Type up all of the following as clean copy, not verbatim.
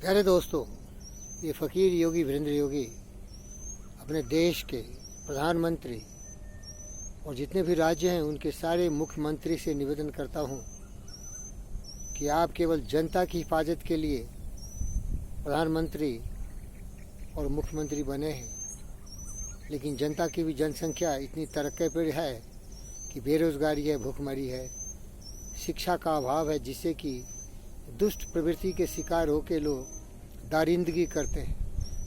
प्यारे दोस्तों, ये फ़कीर योगी वीरेंद्र योगी अपने देश के प्रधानमंत्री और जितने भी राज्य हैं उनके सारे मुख्यमंत्री से निवेदन करता हूँ कि आप केवल जनता की हिफाजत के लिए प्रधानमंत्री और मुख्यमंत्री बने हैं, लेकिन जनता की भी जनसंख्या इतनी तरक्की पर है कि बेरोज़गारी है, भूखमरी है, शिक्षा का अभाव है, जिससे कि दुष्ट प्रवृत्ति के शिकार होकर लोग दारिंदगी करते हैं,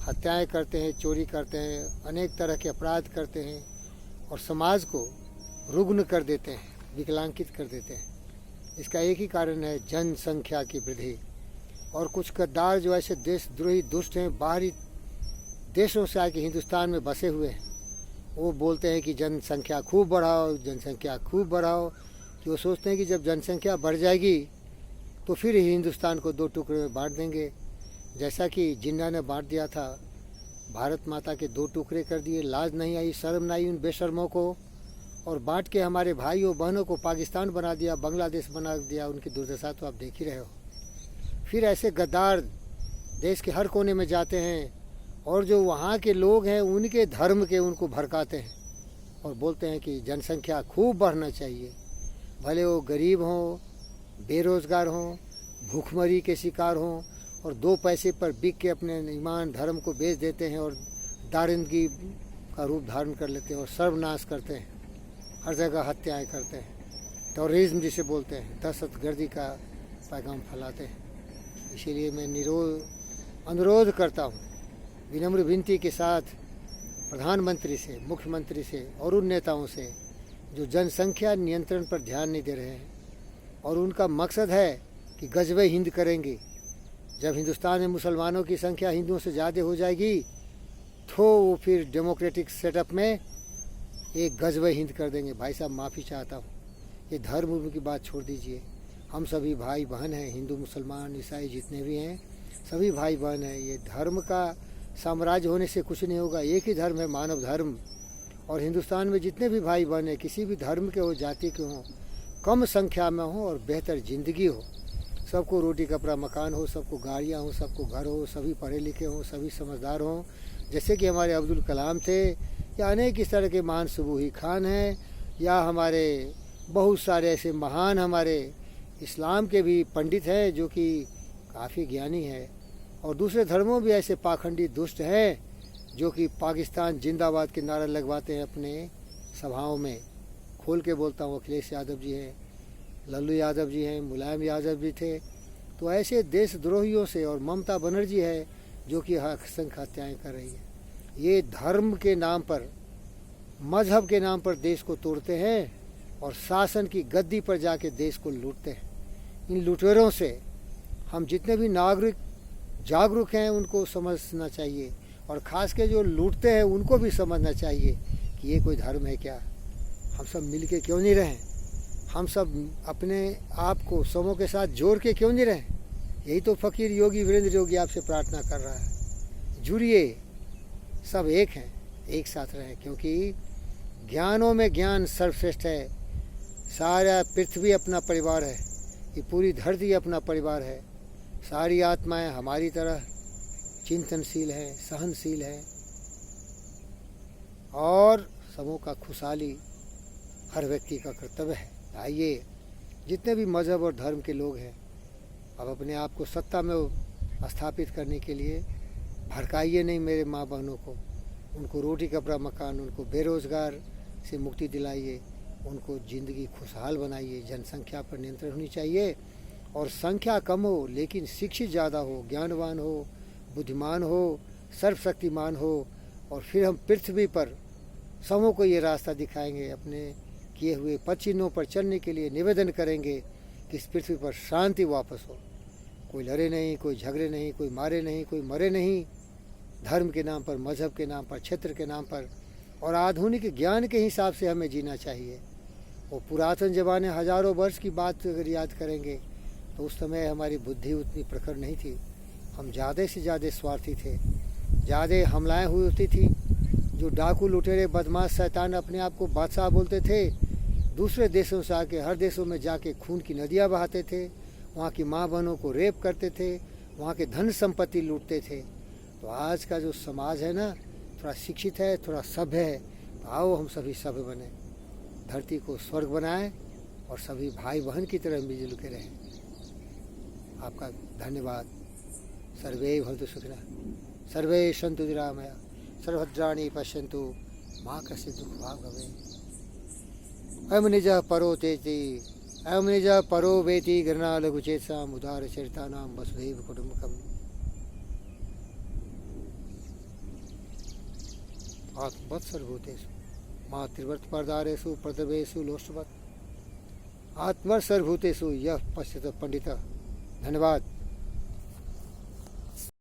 हत्याएं करते हैं, चोरी करते हैं, अनेक तरह के अपराध करते हैं और समाज को रुग्ण कर देते हैं, विकलांकित कर देते हैं। इसका एक ही कारण है, जनसंख्या की वृद्धि। और कुछ गद्दार जो ऐसे देशद्रोही दुष्ट हैं, बाहरी देशों से आके हिंदुस्तान में बसे हुए हैं, वो बोलते हैं कि जनसंख्या खूब बढ़ाओ, जनसंख्या खूब बढ़ाओ। कि वो सोचते हैं कि जब जनसंख्या बढ़ जाएगी तो फिर हिंदुस्तान को दो टुकड़े में बांट देंगे, जैसा कि जिन्ना ने बांट दिया था। भारत माता के दो टुकड़े कर दिए, लाज नहीं आई, शर्म नहीं उन बेशर्मों को, और बांट के हमारे भाइयों बहनों को पाकिस्तान बना दिया, बांग्लादेश बना दिया। उनकी दुर्दशा तो आप देख ही रहे हो। फिर ऐसे गद्दार देश के हर कोने में जाते हैं और जो वहाँ के लोग हैं उनके धर्म के उनको भड़काते हैं और बोलते हैं कि जनसंख्या खूब बढ़ना चाहिए, भले वो गरीब हों, बेरोज़गार हों, भूखमरी के शिकार हों, और दो पैसे पर बिक के अपने ईमान धर्म को बेच देते हैं और दारिंदगी का रूप धारण कर लेते हैं और सर्वनाश करते हैं, हर जगह हत्याएं करते हैं, टेररिज्म जिसे बोलते हैं, दहशतगर्दी का पैगाम फैलाते हैं। इसीलिए मैं अनुरोध करता हूँ, विनम्र विनती के साथ प्रधानमंत्री से, मुख्यमंत्री से और उन नेताओं से जो जनसंख्या नियंत्रण पर ध्यान नहीं दे रहे हैं और उनका मकसद है कि गजबे हिंद करेंगे। जब हिंदुस्तान में मुसलमानों की संख्या हिंदुओं से ज़्यादा हो जाएगी तो वो फिर डेमोक्रेटिक सेटअप में एक गजबे हिंद कर देंगे। भाई साहब, माफ़ी चाहता हूँ, ये धर्म की बात छोड़ दीजिए। हम सभी भाई बहन हैं, हिंदू मुसलमान ईसाई जितने भी हैं सभी भाई बहन हैं। ये धर्म का साम्राज्य होने से कुछ नहीं होगा। एक ही धर्म है, मानव धर्म। और हिंदुस्तान में जितने भी भाई बहन हैं, किसी भी धर्म के हो, जाति के हों, कम संख्या में हो और बेहतर ज़िंदगी हो, सबको रोटी कपड़ा मकान हो, सबको गाड़ियाँ हो, सबको घर हो, सभी पढ़े लिखे हों, सभी समझदार हों, जैसे कि हमारे अब्दुल कलाम थे, या अनेक इस तरह के महान सुबूही खान हैं, या हमारे बहुत सारे ऐसे महान हमारे इस्लाम के भी पंडित हैं जो कि काफ़ी ज्ञानी हैं। और दूसरे धर्मों भी ऐसे पाखंडी दुष्ट हैं जो कि पाकिस्तान जिंदाबाद के नारा लगवाते हैं अपने सभाओं में। खोल के बोलता हूँ, अखिलेश यादव जी हैं, लल्लू यादव जी हैं, मुलायम यादव जी थे। तो ऐसे देशद्रोहियों से, और ममता बनर्जी है जो कि असंख्य हत्याएँ कर रही है। ये धर्म के नाम पर, मजहब के नाम पर देश को तोड़ते हैं और शासन की गद्दी पर जाके देश को लूटते हैं। इन लुटेरों से हम जितने भी नागरिक जागरूक हैं उनको समझना चाहिए, और ख़ास के जो लूटते हैं उनको भी समझना चाहिए कि ये कोई धर्म है क्या। हम सब मिल के क्यों नहीं रहें? हम सब अपने आप को समूह के साथ जोड़ के क्यों नहीं रहें? यही तो फ़कीर योगी वीरेंद्र योगी आपसे प्रार्थना कर रहा है। जुड़िए, सब एक हैं, एक साथ रहें, क्योंकि ज्ञानों में ज्ञान सर्वश्रेष्ठ है। सारा पृथ्वी अपना परिवार है, ये पूरी धरती अपना परिवार है। सारी आत्माएं हमारी तरह चिंतनशील है, सहनशील है, और समूह का खुशहाली हर व्यक्ति का कर्तव्य है। आइए, जितने भी मज़हब और धर्म के लोग हैं, अब अपने आप को सत्ता में स्थापित करने के लिए भड़काइए नहीं मेरे माँ बहनों को। उनको रोटी कपड़ा मकान, उनको बेरोज़गार से मुक्ति दिलाइए, उनको ज़िंदगी खुशहाल बनाइए। जनसंख्या पर नियंत्रण होनी चाहिए, और संख्या कम हो लेकिन शिक्षित ज़्यादा हो, ज्ञानवान हो, बुद्धिमान हो, सर्वशक्तिमान हो, और फिर हम पृथ्वी पर समूह को ये रास्ता दिखाएंगे। अपने किए हुए पद चिन्हों पर चलने के लिए निवेदन करेंगे कि इस पृथ्वी पर शांति वापस हो। कोई लड़े नहीं, कोई झगड़े नहीं, कोई मारे नहीं, कोई मरे नहीं, धर्म के नाम पर, मजहब के नाम पर, क्षेत्र के नाम पर, और आधुनिक ज्ञान के हिसाब से हमें जीना चाहिए। वो पुरातन ज़माने हज़ारों वर्ष की बात अगर याद करेंगे तो उस समय हमारी बुद्धि उतनी प्रखर नहीं थी। हम ज़्यादा से ज़्यादा स्वार्थी थे, ज़्यादा हमलाएँ हुई होती थी। जो डाकू लुटेरे बदमाश शैतान अपने आप को बादशाह बोलते थे, दूसरे देशों से आके हर देशों में जाके खून की नदियाँ बहाते थे, वहाँ की माँ बहनों को रेप करते थे, वहाँ के धन संपत्ति लूटते थे। तो आज का जो समाज है ना, थोड़ा शिक्षित है, थोड़ा सभ्य है। तो आओ हम सभी सभ्य बने, धरती को स्वर्ग बनाएं और सभी भाई बहन की तरह मिलजुल के रहें। आपका धन्यवाद। सर्वे भवन्तु सुखिनः, सर्वे सन्तु निरामया, सर्वभद्राणि पश्यन्तु, मा कश्चित् दुःखभाग् भवेत्। अयं निजः परो तेति, अयं निजः परो वेति गणना लघुचेतसाम् उदारचरितानां वसुधैव कुटुम्बकम्। आत्मवत् सर्वभूतेषु मातृवर्तपर्दारेषु प्रदवेषु लोष्टवत्। आत्मवत् सर्वभूतेषु यः पश्यति पंडितः। धन्यवाद।